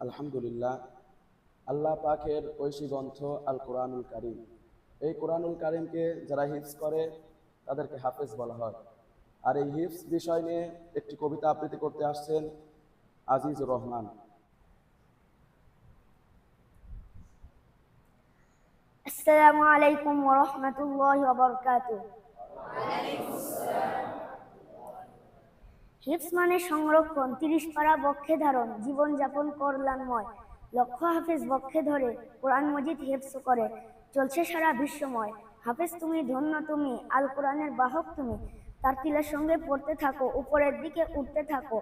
আলহামদুলিল্লাহ, আল্লাহ পাকের ঐশী গ্রন্থ আল কোরআনুল কারীম। এই কোরআনুল কারীমকে যারা হিফজ করে তাদেরকে হাফেজ বলা হয়। আর এই হিফজ বিষয় নিয়ে একটি কবিতা আবৃত্তি করতে আসছেন আজিজুর রহমান। আসসালামু আলাইকুম ওয়া রাহমাতুল্লাহি ওয়া বারাকাতুহু। হিফজ মানে সংরক্ষণ, ৩০ পারা বক্ষে ধারণ, জীবন যাপন কল্যাণময়। লক্ষ হাফেজ বক্ষে ধরে কোরআন মজিদ হিফজ করে, চলছে সারা বিশ্বময়। হাফেজ তুমি, ধন্য তুমি, আল কোরআনের বাহক তুমি। তার তিলের সঙ্গে পড়তে থাকো, উপরের দিকে উঠতে থাকো।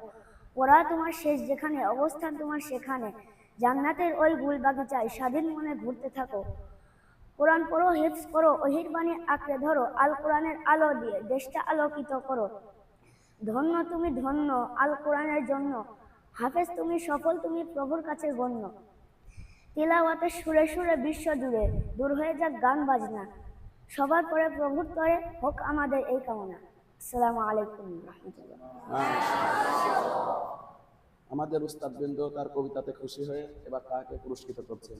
পড়া তোমার শেষ যেখানে, অবস্থান তোমার সেখানে। জান্নাতের ওই গুল বাগিচায় স্বাধীন মনে ঘুরতে থাকো। কোরআন পড়ো, হিফজ করো, ওহির বাণী আঁকড়ে ধরো। আল কোরআনের আলো দিয়ে দেশটা আলোকিত করো। ধন্য তুমি, ধন্য আল কোরআনের জন্য। হাফেজ তুমি, সফল তুমি, প্রভুর কাছে গণ্য। তিলাওয়াতের সুরে সুরে বিশ্ব জুড়ে দূর হয়ে যাক গান বাজনা। সবার পরে প্রভুর তরে হোক আমাদের এই কামনা। আসসালামু আলাইকুম রাহমাতুল্লাহ। আমাদের উস্তাদবৃন্দ তার কবিতাতে খুশি হয়ে এবার তাকে পুরস্কৃত করছেন।